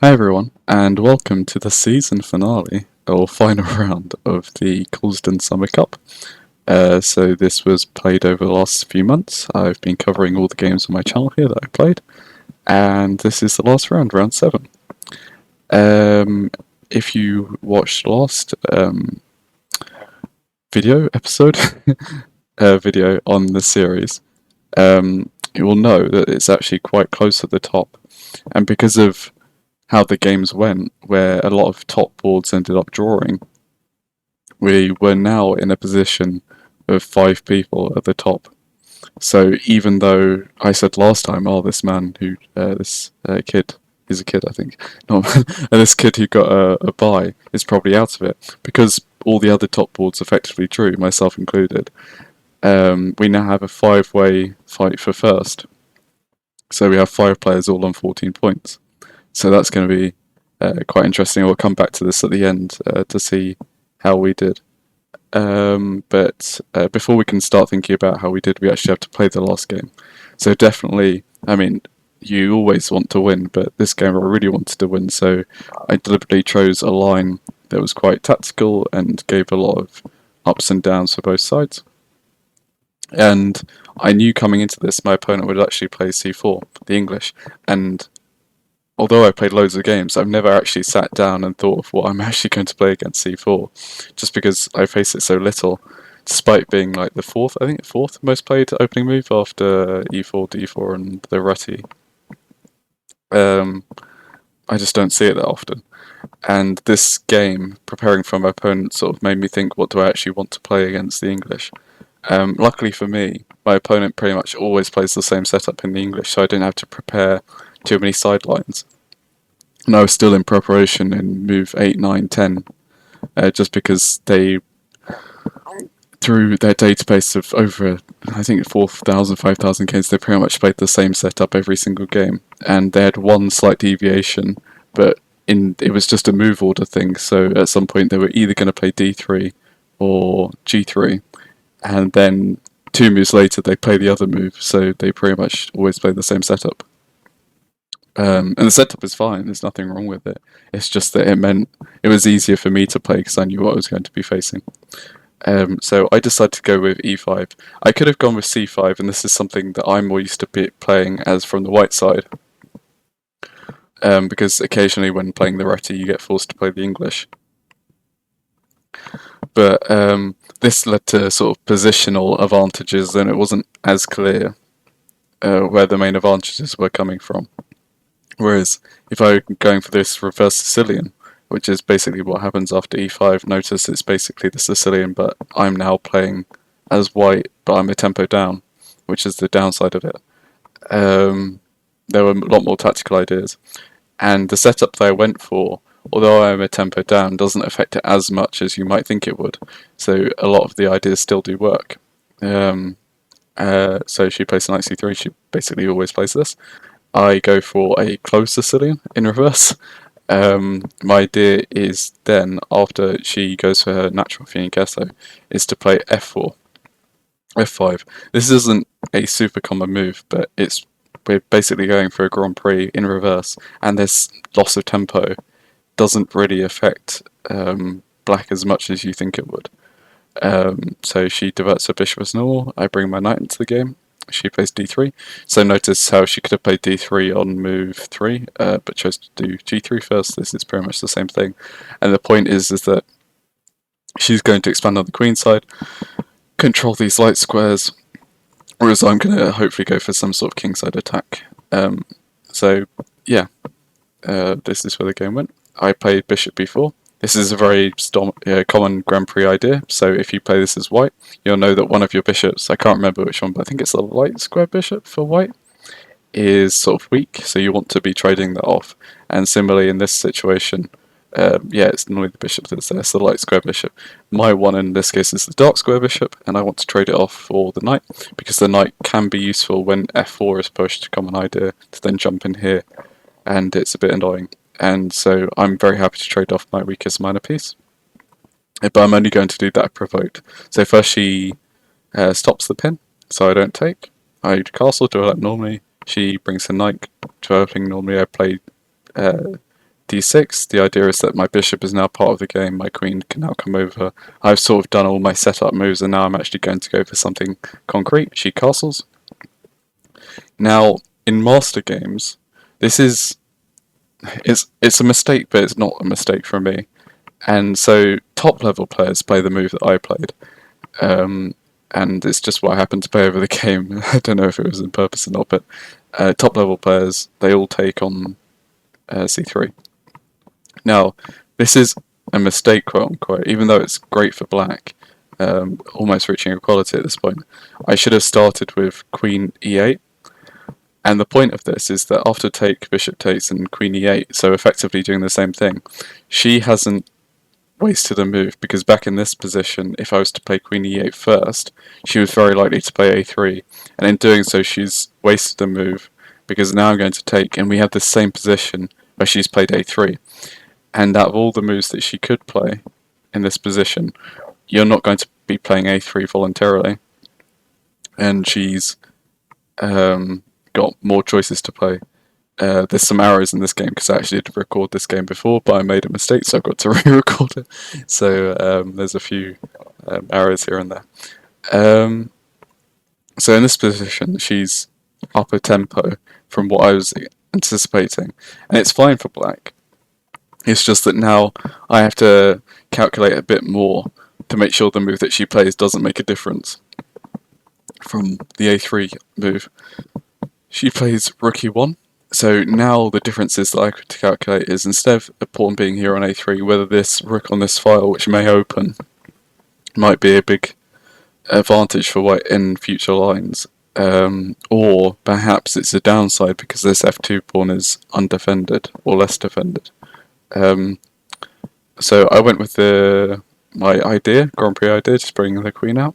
Hi everyone, and welcome to the season finale, or final round of the Coulsden Summer Cup. So this was played over the last few months. I've been covering all the games on my channel here that I played, and this is the last round, round 7. If you watched last video episode, video on the series, you will know that it's actually quite close at the top, and because of how the games went, where a lot of top boards ended up drawing, we were now in a position of 5 people at the top. So even though I said last time, oh, this man who, this kid, he's a kid, I think, no, this kid who got a bye is probably out of it because all the other top boards effectively drew, myself included. We now have a 5-way fight for first. So we have 5 players all on 14 points. So that's going to be quite interesting. We'll come back to this at the end to see how we did. But before we can start thinking about how we did, we actually have to play the last game. So definitely, I mean, you always want to win, but this game I really wanted to win, so I deliberately chose a line that was quite tactical and gave a lot of ups and downs for both sides. And I knew coming into this my opponent would actually play c4, the English, and although I played loads of games, I've never actually sat down and thought of what I'm actually going to play against c4, just because I face it so little, despite being like the fourth most played opening move after e4, d4 and the rutty. I just don't see it that often. And this game, preparing for my opponent, sort of made me think, what do I actually want to play against the English? Luckily for me, my opponent pretty much always plays the same setup in the English, so I didn't have to prepare too many sidelines. And I was still in preparation in move 8, 9, 10, just because they, through their database of over, I think, 4,000, 5,000 games, they pretty much played the same setup every single game. And they had one slight deviation, but it was just a move order thing, so at some point they were either going to play d3 or g3, and then 2 moves later they play the other move, so they pretty much always play the same setup. And the setup is fine, there's nothing wrong with it. It's just that it meant it was easier for me to play because I knew what I was going to be facing. So I decided to go with e5. I could have gone with c5, and this is something that I'm more used to playing as from the white side. Because occasionally when playing the Reti you get forced to play the English. But this led to sort of positional advantages, and it wasn't as clear where the main advantages were coming from. Whereas if I'm going for this reverse Sicilian, which is basically what happens after e5, notice it's basically the Sicilian, but I'm now playing as white, but I'm a tempo down, which is the downside of it. There were a lot more tactical ideas. And the setup that I went for, although I'm a tempo down, doesn't affect it as much as you might think it would. So a lot of the ideas still do work. So she plays knight c3, she basically always plays this. I go for a closed Sicilian in reverse. My idea is then, after she goes for her natural fianchetto, is to play f4, f5. This isn't a super common move, but we're basically going for a Grand Prix in reverse, and this loss of tempo doesn't really affect black as much as you think it would. So she diverts her bishop as normal, I bring my knight into the game, she plays d3. So notice how she could have played d3 on move 3, but chose to do g3 first. This is pretty much the same thing. And the point is that she's going to expand on the queen side, control these light squares, whereas I'm going to hopefully go for some sort of kingside attack. So yeah, this is where the game went. I played bishop b4. This is a very common Grand Prix idea, so if you play this as white, you'll know that one of your bishops, I can't remember which one, but I think it's the light square bishop for white, is sort of weak, so you want to be trading that off. And similarly in this situation, it's normally the bishop that's there, so the light square bishop. My one in this case is the dark square bishop, and I want to trade it off for the knight, because the knight can be useful when f4 is pushed, a common idea, to then jump in here, and it's a bit annoying. And so I'm very happy to trade off my weakest minor piece. But I'm only going to do that provoked. So first she stops the pin, so I don't take. I castle to her like normally. She brings her knight to her opening normally. I play d6. The idea is that my bishop is now part of the game, my queen can now come over. I've sort of done all my setup moves and now I'm actually going to go for something concrete. She castles. Now, in master games, this is... it's a mistake, but it's not a mistake for me. And so top level players play the move that I played. And it's just what I happened to play over the game. I don't know if it was on purpose or not, but top level players, they all take on c3. Now, this is a mistake, quote unquote, even though it's great for black, almost reaching equality at this point. I should have started with queen e8. And the point of this is that after take, bishop takes, and queen e8, so effectively doing the same thing, she hasn't wasted a move, because back in this position, if I was to play queen e8 first, she was very likely to play a3, and in doing so she's wasted a move, because now I'm going to take, and we have the same position where she's played a3, and out of all the moves that she could play in this position, you're not going to be playing a3 voluntarily, and she's got more choices to play. There's some arrows in this game because I actually did record this game before, but I made a mistake, so I've got to re-record it. So there's a few arrows here and there. So in this position, she's up a tempo from what I was anticipating, and it's fine for black. It's just that now I have to calculate a bit more to make sure the move that she plays doesn't make a difference from the a3 move. She plays rook e1. So now the differences that I have to calculate is, instead of a pawn being here on a3, whether this rook on this file, which may open, might be a big advantage for white in future lines, or perhaps it's a downside because this f2 pawn is undefended or less defended. So I went with my idea, Grand Prix idea, just bringing the queen out.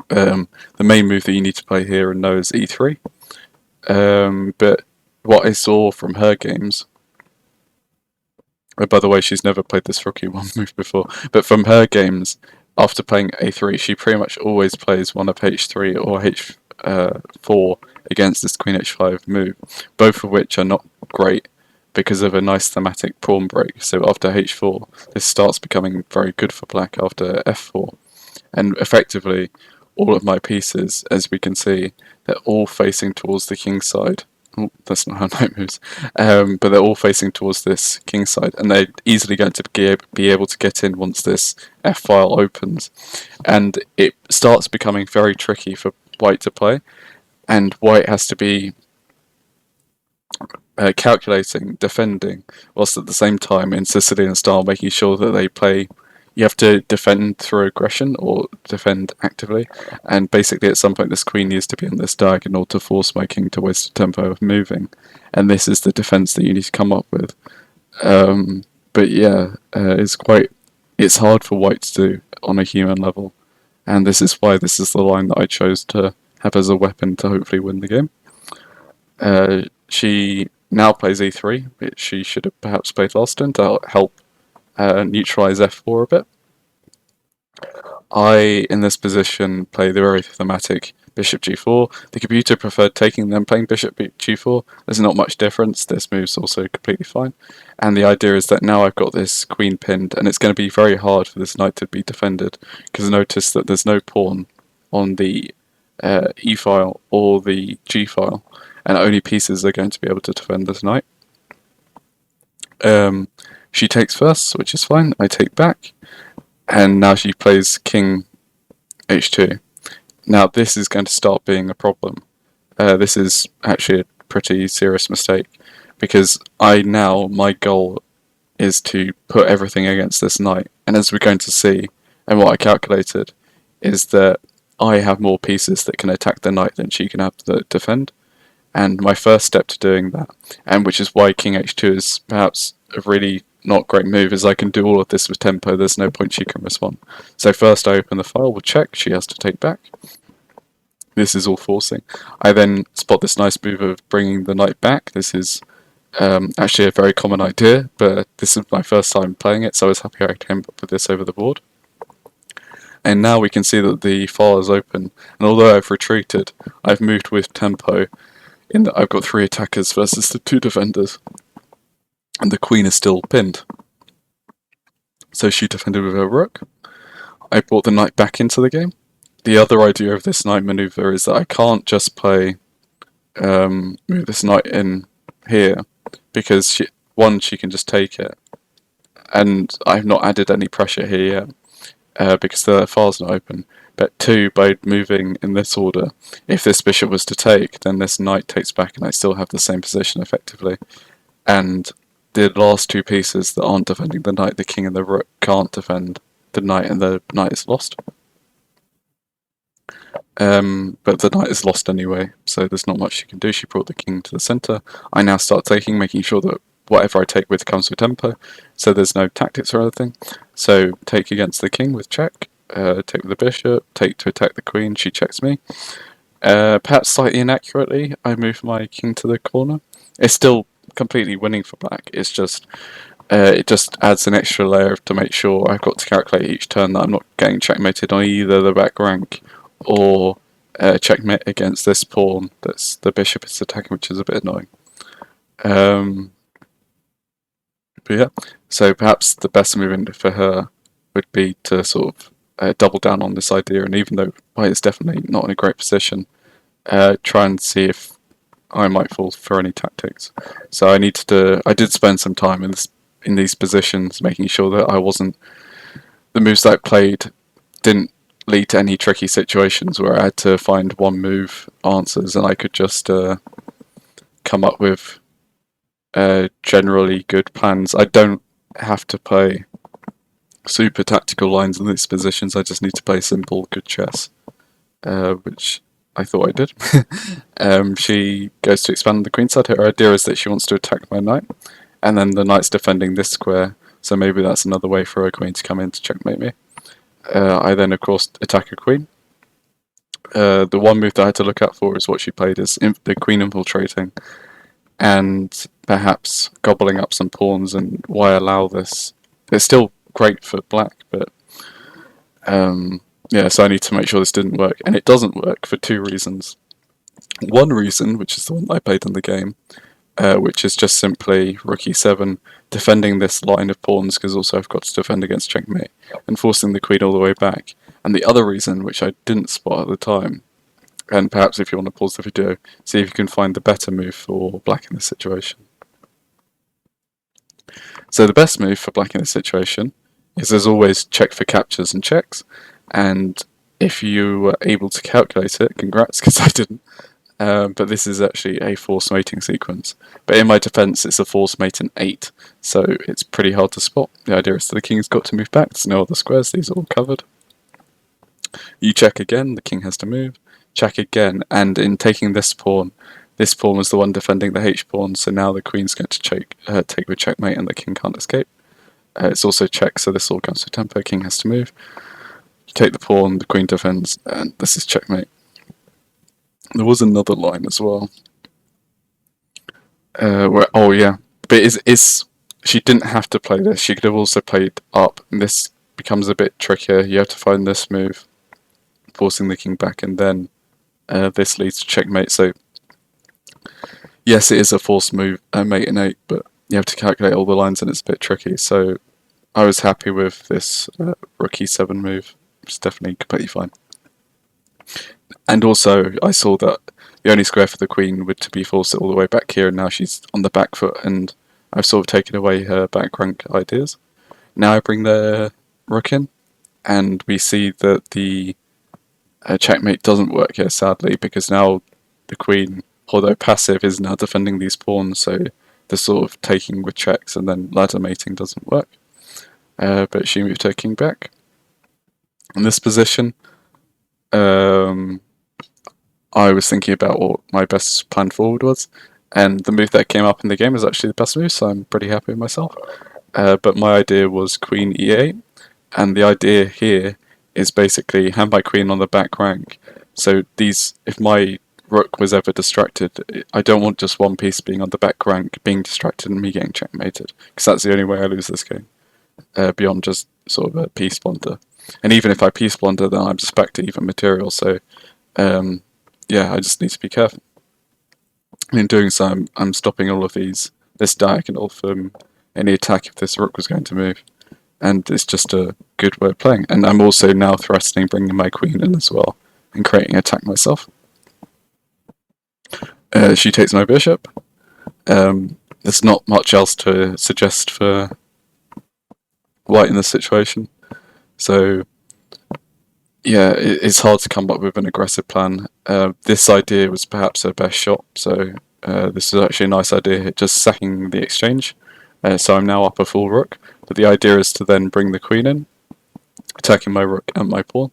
The main move that you need to play here and know is e3. But what I saw from her games, by the way, she's never played this rook e1 move before, but from her games, after playing a3, she pretty much always plays one of h3 or h4 against this queen h5 move, both of which are not great because of a nice thematic pawn break. So after h4, this starts becoming very good for black after f4, and effectively all of my pieces, as we can see, they're all facing towards the king side. Oh, that's not how knight moves. But they're all facing towards this king side, and they're easily going to be able to get in once this f-file opens. And it starts becoming very tricky for white to play, and white has to be calculating, defending, whilst at the same time in Sicilian style making sure that they play. You have to defend through aggression or defend actively, and basically at some point this queen needs to be on this diagonal to force my king to waste a tempo of moving, and this is the defense that you need to come up with. But yeah, it's hard for white to do on a human level, and this is why this is the line that I chose to have as a weapon to hopefully win the game. She now plays e3, which she should have perhaps played last turn to help neutralize f4 a bit. I, in this position, play the very thematic bishop g4. The computer preferred taking them playing bishop g4. There's not much difference. This move's also completely fine. And the idea is that now I've got this queen pinned, and it's going to be very hard for this knight to be defended, because notice that there's no pawn on the e file or the g file, and only pieces are going to be able to defend this knight. She takes first, which is fine. I take back, and now she plays king h2. Now this is going to start being a problem. This is actually a pretty serious mistake, because my goal is to put everything against this knight, and as we're going to see, and what I calculated, is that I have more pieces that can attack the knight than she can have to defend. And my first step to doing that, and which is why king h2 is perhaps a really not great move, is I can do all of this with tempo. There's no point she can respond. So first I open the file, we'll check, she has to take back. This is all forcing. I then spot this nice move of bringing the knight back. This is actually a very common idea, but this is my first time playing it, so I was happy I came up with this over the board. And now we can see that the file is open, and although I've retreated, I've moved with tempo, in that I've got 3 attackers versus the 2 defenders. and the queen is still pinned. So she defended with her rook. I brought the knight back into the game. The other idea of this knight maneuver is that I can't just play move this knight in here, because she can just take it, and I've not added any pressure here yet because the file's not open. But two, by moving in this order, if this bishop was to take, then this knight takes back and I still have the same position effectively. And the last two pieces that aren't defending the knight, the king and the rook, can't defend the knight, and the knight is lost. But the knight is lost anyway, so there's not much she can do. She brought the king to the centre. I now start taking, making sure that whatever I take with comes with tempo, so there's no tactics or anything. So take against the king with check, take with the bishop, take to attack the queen, she checks me. Perhaps slightly inaccurately, I move my king to the corner. It's still completely winning for black, it's just it just adds an extra layer to make sure I've got to calculate each turn that I'm not getting checkmated on either the back rank or checkmate against this pawn that's the bishop is attacking, which is a bit annoying. But yeah, so perhaps the best move for her would be to sort of double down on this idea, and even though white is definitely not in a great position, try and see if I might fall for any tactics. So I did spend some time in these positions, making sure that the moves that I played didn't lead to any tricky situations where I had to find one move answers, and I could just come up with generally good plans. I don't have to play super tactical lines in these positions, I just need to play simple, good chess, which I thought I did. She goes to expand the queen side. Her idea is that she wants to attack my knight, and then the knight's defending this square, so maybe that's another way for her queen to come in to checkmate me. I then, of course, attack a queen. The one move that I had to look out for is what she played is the queen infiltrating, and perhaps gobbling up some pawns, and why allow this? It's still great for black, but yeah, so I need to make sure this didn't work, and it doesn't work for two reasons. One reason, which is the one I played in the game, which is just simply rook e7, defending this line of pawns, because also I've got to defend against checkmate, and forcing the queen all the way back. And the other reason, which I didn't spot at the time, and perhaps if you want to pause the video, see if you can find the better move for black in this situation. So the best move for black in this situation is, as always, check for captures and checks, and if you were able to calculate it, congrats, because I didn't. But this is actually a forced mating sequence. But in my defense, it's a forced mate in 8, so it's pretty hard to spot. The idea is that the king's got to move back, there's no other squares, these are all covered. You check again, the king has to move, check again, and in taking this pawn was the one defending the h-pawn, so now the queen's going to take with checkmate and the king can't escape. It's also check, so this all comes to tempo, king has to move. You take the pawn, the queen defends, and this is checkmate. There was another line as well. Oh yeah, but she didn't have to play this. She could have also played up, and this becomes a bit trickier. You have to find this move, forcing the king back, and then this leads to checkmate. So yes, it is a forced mate in 8, but you have to calculate all the lines, and it's a bit tricky. So I was happy with this rook e7 move. It's definitely completely fine. And also, I saw that the only square for the queen would to be forced all the way back here, and now she's on the back foot, and I've sort of taken away her back rank ideas. Now I bring the rook in, and we see that the checkmate doesn't work here, sadly, because now the queen, although passive, is now defending these pawns, so the sort of taking with checks and then ladder mating doesn't work. But she moved her king back. In this position, I was thinking about what my best plan forward was, and the move that came up in the game is actually the best move, so I'm pretty happy with myself. But my idea was queen e8, and the idea here is basically hand my queen on the back rank. So if my rook was ever distracted, I don't want just one piece being on the back rank being distracted and me getting checkmated, because that's the only way I lose this game, beyond just sort of a piece blunder. And even if I piece blunder, then I'm just back to even material, so yeah, I just need to be careful. In doing so, I'm stopping all of this diagonal from any attack if this rook was going to move. And it's just a good way of playing. And I'm also now threatening bringing my queen in as well and creating an attack myself. She takes my bishop. There's not much else to suggest for white in this situation. So yeah, it's hard to come up with an aggressive plan. This idea was perhaps her best shot, so this is actually a nice idea, just sacking the exchange. So I'm now up a full rook, but the idea is to then bring the queen in, attacking my rook and my pawn,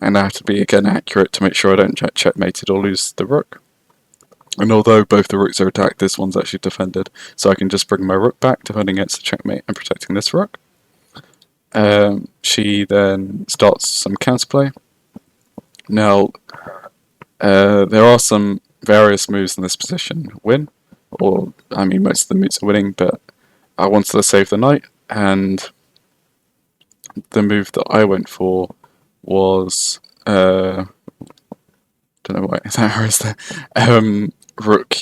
and I have to be again accurate to make sure I don't get checkmated or lose the rook. And although both the rooks are attacked, this one's actually defended, so I can just bring my rook back, defending against the checkmate and protecting this rook. She then starts some counterplay. Now, there are some various moves in this position. Win, or I mean most of the moves are winning, but I wanted to save the knight, and the move that I went for was don't know why that arrow is there. Rook,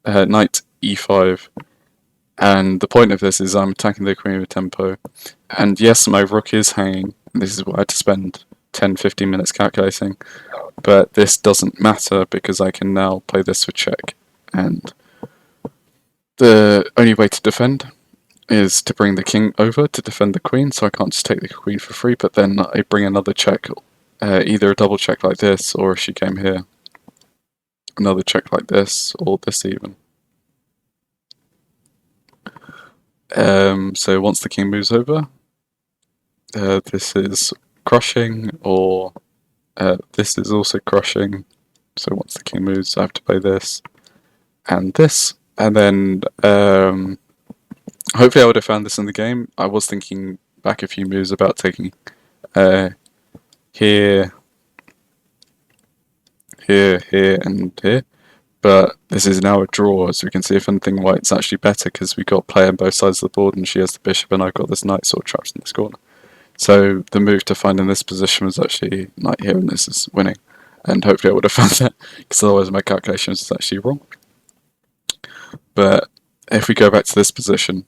knight e5, and the point of this is I'm attacking the queen with tempo, and yes, my rook is hanging. This is what I had to spend 10-15 minutes calculating, but this doesn't matter because I can now play this for check, and the only way to defend is to bring the king over to defend the queen, so I can't just take the queen for free, but then I bring another check, either a double check like this, or if she came here, another check like this, or this even. So once the king moves over, this is crushing, or this is also crushing. So once the king moves, I have to play this, and then hopefully I would have found this in the game. I was thinking back a few moves about taking here, here, and here, but this is now a draw, as we can see. If anything, white's actually better because we got play on both sides of the board, and she has the bishop, and I've got this knight sort of trapped in this corner. So the move to find in this position was actually knight here, and this is winning. And hopefully I would have found that, because otherwise my calculations is actually wrong. But if we go back to this position,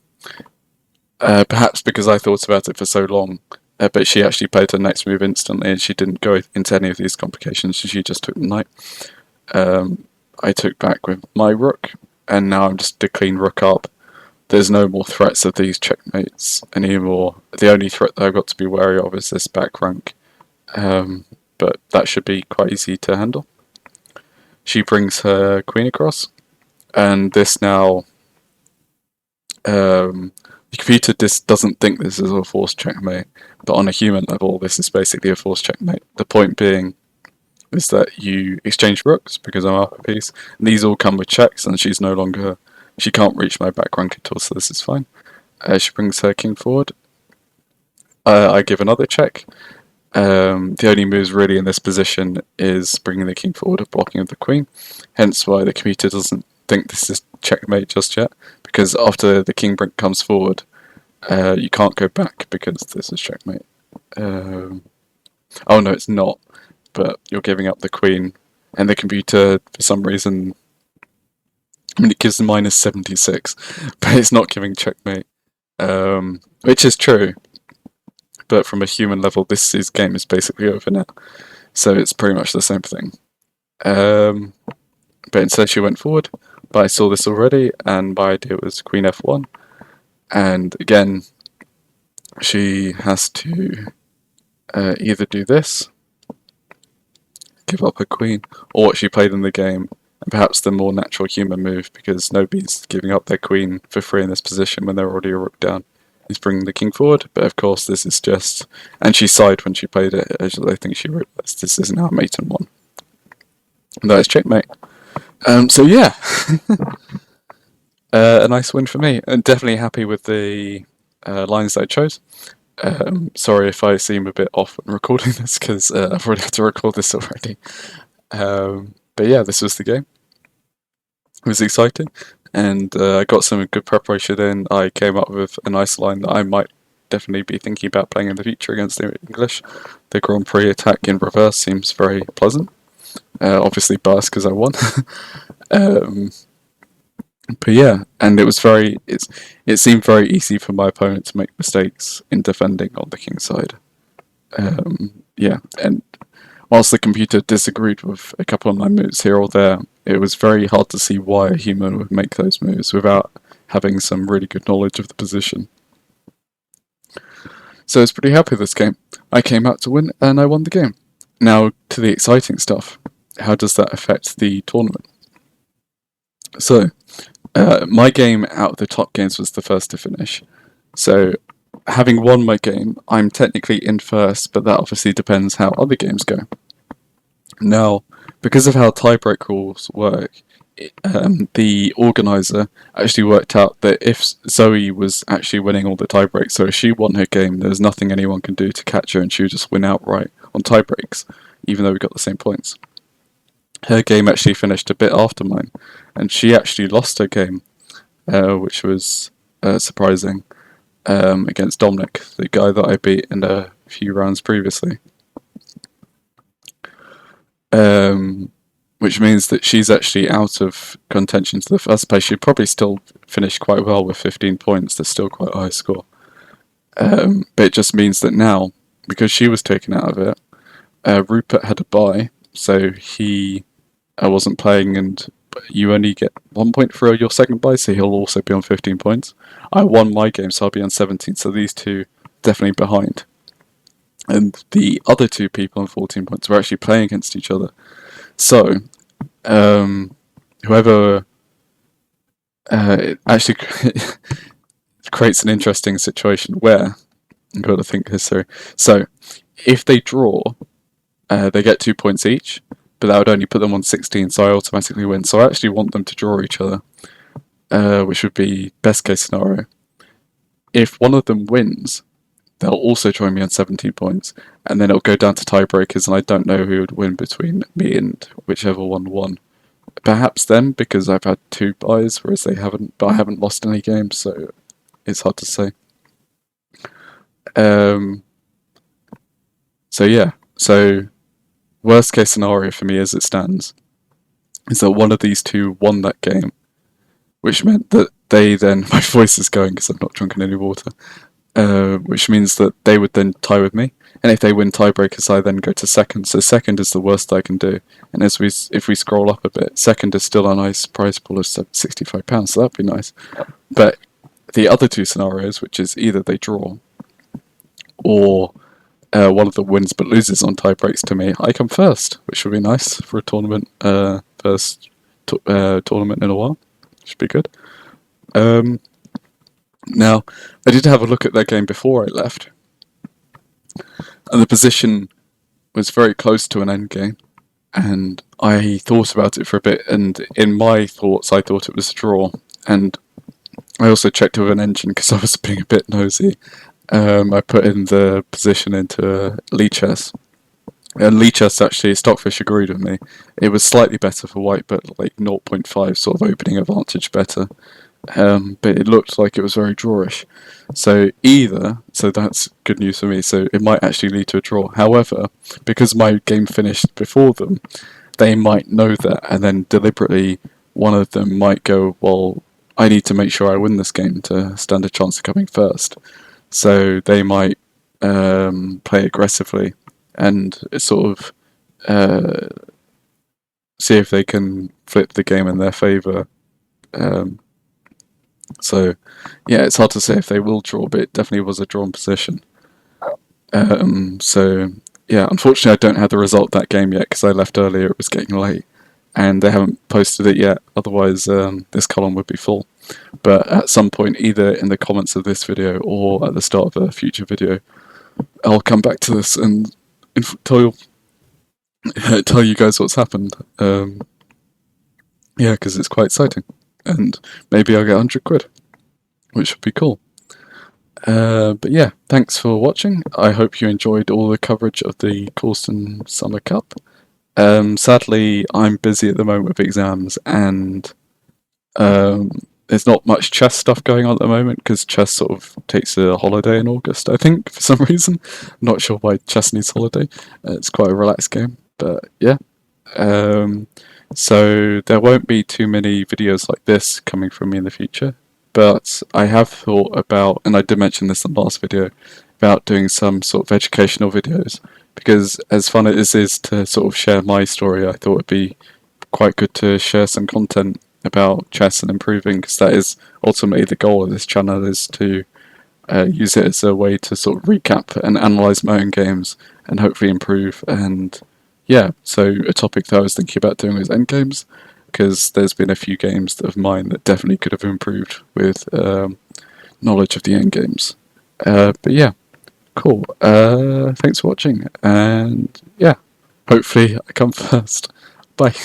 perhaps because I thought about it for so long, but she actually played her next move instantly, and she didn't go into any of these complications. She just took the knight. I took back with my rook, and now I'm just a clean rook up. There's no more threats of these checkmates anymore. The only threat that I've got to be wary of is this back rank, but that should be quite easy to handle. She brings her queen across, and this now, the computer just doesn't think this is a forced checkmate, but on a human level this is basically a forced checkmate. The point being is that you exchange rooks because I'm up a piece, and these all come with checks, and she can't reach my back rank at all, so this is fine. She brings her king forward. I give another check. The only moves really in this position is bringing the king forward or blocking of the queen, hence why the computer doesn't think this is checkmate just yet, because after the king comes forward, you can't go back because this is checkmate. Oh no, it's not, but you're giving up the queen, and the computer, for some reason, I mean, it gives minus 76, but it's not giving checkmate, which is true, but from a human level, this game is basically over now, so it's pretty much the same thing. But instead she went forward, but I saw this already, and my idea was queen f1, and again, she has to either do this, give up her queen, or what she played in the game, and perhaps the more natural human move, because nobody's giving up their queen for free in this position when they're already a rook down, is bringing the king forward. But of course this is just, and she sighed when she played it, as I think she realised this is now mate and one. And that is checkmate. So yeah, a nice win for me, and definitely happy with the lines that I chose. Sorry if I seem a bit off when recording this, because I've already had to record this already. But yeah, this was the game. It was exciting, and I got some good preparation in. I came up with a nice line that I might definitely be thinking about playing in the future against the English. The Grand Prix attack in reverse seems very pleasant. Obviously biased because I won. But yeah, and it seemed very easy for my opponent to make mistakes in defending on the king side. Yeah, and whilst the computer disagreed with a couple of my moves here or there, it was very hard to see why a human would make those moves without having some really good knowledge of the position. So I was pretty happy with this game. I came out to win and I won the game. Now to the exciting stuff. How does that affect the tournament? So, my game out of the top games was the first to finish. So, having won my game, I'm technically in first, but that obviously depends how other games go. Now, because of how tiebreak rules work, the organizer actually worked out that if Zoe was actually winning all the tiebreaks, so if she won her game, there's nothing anyone can do to catch her, and she would just win outright on tiebreaks, even though we got the same points. Her game actually finished a bit after mine, and she actually lost her game, which was surprising, against Dominic, the guy that I beat in a few rounds previously. Which means that she's actually out of contention to the first place. She'd probably still finish quite well with 15 points. That's still quite a high score. But it just means that now, because she was taken out of it, Rupert had a bye, so he wasn't playing, and you only get 1 point for your second bye, so he'll also be on 15 points. I won my game, so I'll be on 17, so these two definitely behind. And the other two people on 14 points were actually playing against each other. So, whoever it actually creates an interesting situation where I've got to think this through. So, if they draw, they get 2 points each, but that would only put them on 16, so I automatically win. So I actually want them to draw each other, which would be best case scenario. If one of them wins, they'll also join me on 17 points, and then it'll go down to tiebreakers, and I don't know who would win between me and whichever one won. Perhaps them, because I've had 2 buys, whereas they haven't, but I haven't lost any games, so it's hard to say. So yeah, so worst case scenario for me as it stands is that one of these two won that game, which meant that they then, my voice is going because I've not drunken any water, which means that they would then tie with me, and if they win tiebreakers, I then go to second. So second is the worst I can do, and if we scroll up a bit, second is still a nice prize pool of £65, so that'd be nice. But the other two scenarios, which is either they draw, or one of them wins but loses on tiebreaks to me, I come first, which would be nice for a tournament, first tournament in a while. Should be good. Now, I did have a look at that game before I left, and the position was very close to an endgame, and I thought about it for a bit, and in my thoughts I thought it was a draw, and I also checked with an engine because I was being a bit nosy. I put in the position into Lichess, and Lichess actually, Stockfish agreed with me. It was slightly better for white, but like 0.5 sort of opening advantage better. But it looked like it was very drawish. So that's good news for me, so it might actually lead to a draw. However, because my game finished before them, they might know that, and then deliberately one of them might go, well, I need to make sure I win this game to stand a chance of coming first. So they might play aggressively and sort of see if they can flip the game in their favour. So, yeah, it's hard to say if they will draw, but it definitely was a drawn position. So, yeah, unfortunately I don't have the result of that game yet because I left earlier, it was getting late, and they haven't posted it yet, otherwise this column would be full. But at some point, either in the comments of this video or at the start of a future video, I'll come back to this and tell you guys what's happened. Yeah, because it's quite exciting. And maybe I'll get 100 quid, which would be cool. But yeah, thanks for watching. I hope you enjoyed all the coverage of the Coulsden Summer Cup. Sadly, I'm busy at the moment with exams, and there's not much chess stuff going on at the moment because chess sort of takes a holiday in August, I think, for some reason. I'm not sure why chess needs holiday. It's quite a relaxed game, but yeah. So there won't be too many videos like this coming from me in the future, but I have thought about, and I did mention this in the last video, about doing some sort of educational videos, because as fun as it is to sort of share my story, I thought it'd be quite good to share some content about chess and improving, because that is ultimately the goal of this channel, is to use it as a way to sort of recap and analyze my own games and hopefully improve. And yeah, so a topic that I was thinking about doing was endgames, because there's been a few games of mine that definitely could have improved with knowledge of the endgames. But yeah, cool. Thanks for watching, and yeah, hopefully I come first. Bye.